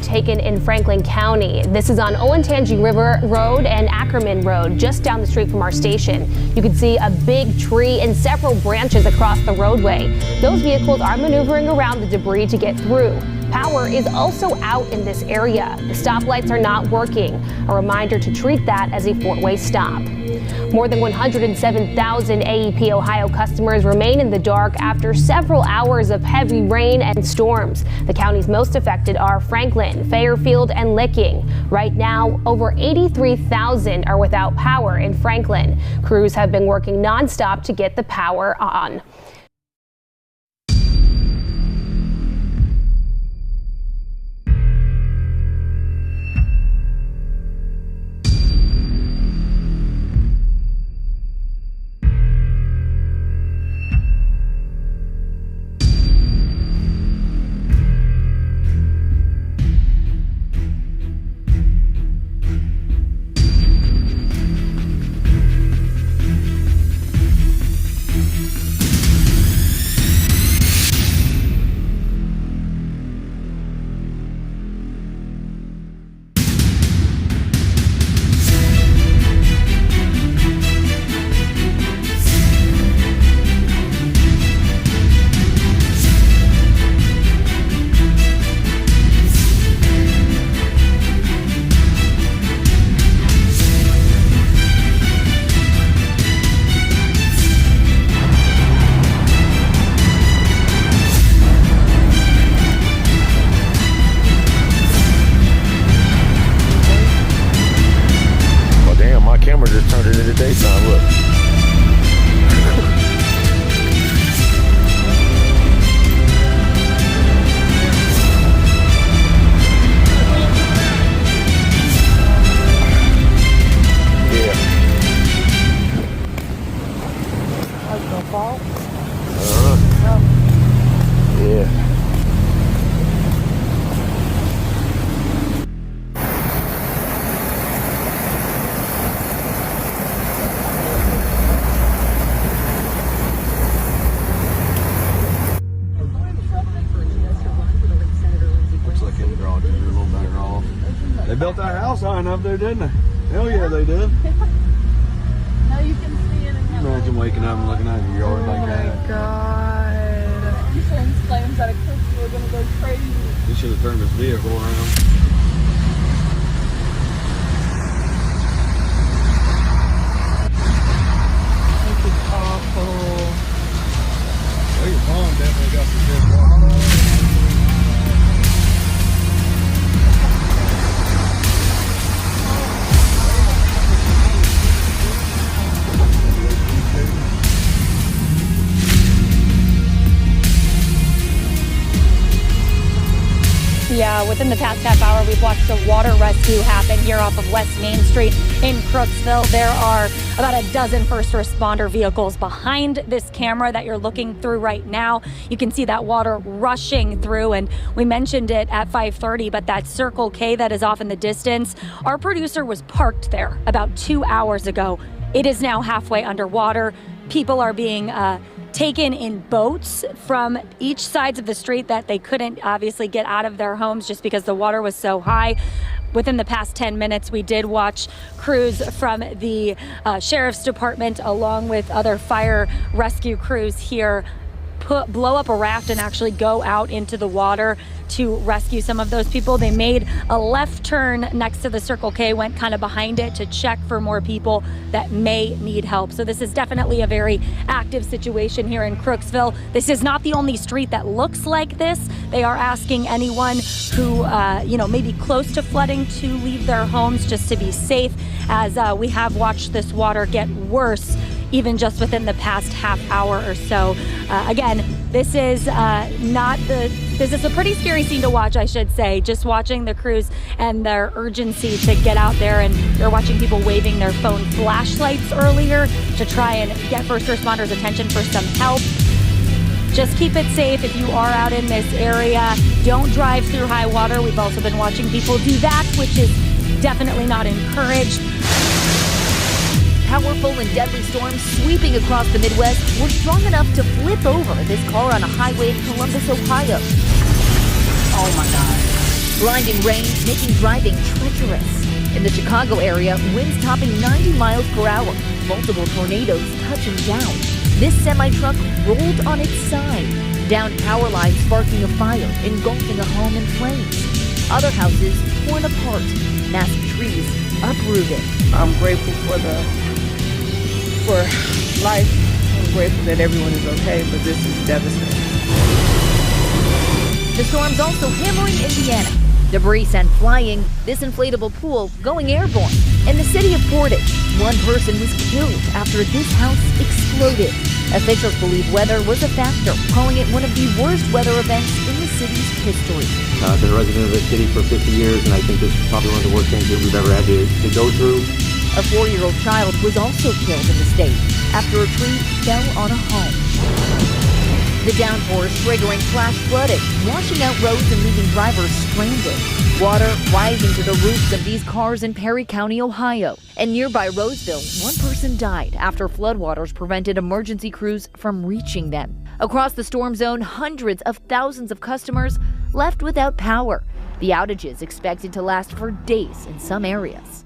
taken in Franklin County. This is on Olentangy River Road and Ackerman Road, just down the street from our station. You can see a big tree and several branches across the roadway. Those vehicles are maneuvering around the debris to get through. Power is also out in this area. The stoplights are not working. A reminder to treat that as a four-way stop. More than 107,000 AEP Ohio customers remain in the dark after several hours of heavy rain and storms. The counties most affected are Franklin, Fairfield, and Licking. Right now, over 83,000 are without power in Franklin. Crews have been working nonstop to get the power on. Camera just turned it into daytime, look. Yeah. That's no fault. Yeah. They built that house high enough there, didn't they? Hell yeah, they did. Now you can see it. Imagine waking up and looking out your yard like that. Oh my God. Insurance claims that a Christmas are going to go crazy. He should have turned his vehicle around. This is awful. Well, your pond definitely got some good water. Yeah, within the past half hour, we've watched a water rescue happen here off of West Main Street in Crooksville. There are about a dozen first responder vehicles behind this camera that you're looking through right now. You can see that water rushing through, and we mentioned it at 5:30, but that Circle K that is off in the distance, our producer was parked there about 2 hours ago. It is now halfway underwater. People are being taken in boats from each sides of the street that they couldn't obviously get out of their homes just because the water was so high. Within the past 10 minutes, we did watch crews from the Sheriff's Department along with other fire rescue crews here blow up a raft and actually go out into the water to rescue some of those people. They made a left turn next to the Circle K, went kind of behind it to check for more people that may need help. So this is definitely a very active situation here in Crooksville. This is not the only street that looks like this. They are asking anyone who, may be close to flooding to leave their homes just to be safe, as we have watched this water get worse even just within the past half hour or so. Again, this is this is a pretty scary scene to watch, I should say. Just watching the crews and their urgency to get out there, and you're watching people waving their phone flashlights earlier to try and get first responders' attention for some help. Just keep it safe if you are out in this area. Don't drive through high water. We've also been watching people do that, which is definitely not encouraged. Powerful and deadly storms sweeping across the Midwest were strong enough to flip over this car on a highway in Columbus, Ohio. Oh my God. Blinding rain making driving treacherous. In the Chicago area, winds topping 90 miles per hour. Multiple tornadoes touching down. This semi-truck rolled on its side. Downed power lines sparking a fire, engulfing a home in flames. Other houses torn apart. Massive trees uprooted. I'm grateful for life. I'm grateful that everyone is okay, but this is devastating. The storm's also hammering Indiana. Debris sent flying, this inflatable pool going airborne. In the city of Portage, one person was killed after this house exploded. Officials believe weather was a factor, calling it one of the worst weather events in the city's history. I've been a resident of the city for 50 years, and I think this is probably one of the worst things that we've ever had to go through. A 4-year-old child was also killed in the state after a tree fell on a home. The downpours triggering flash flooding, washing out roads and leaving drivers stranded. Water rising to the roofs of these cars in Perry County, Ohio. And nearby Roseville, one person died after floodwaters prevented emergency crews from reaching them. Across the storm zone, hundreds of thousands of customers left without power. The outages expected to last for days in some areas.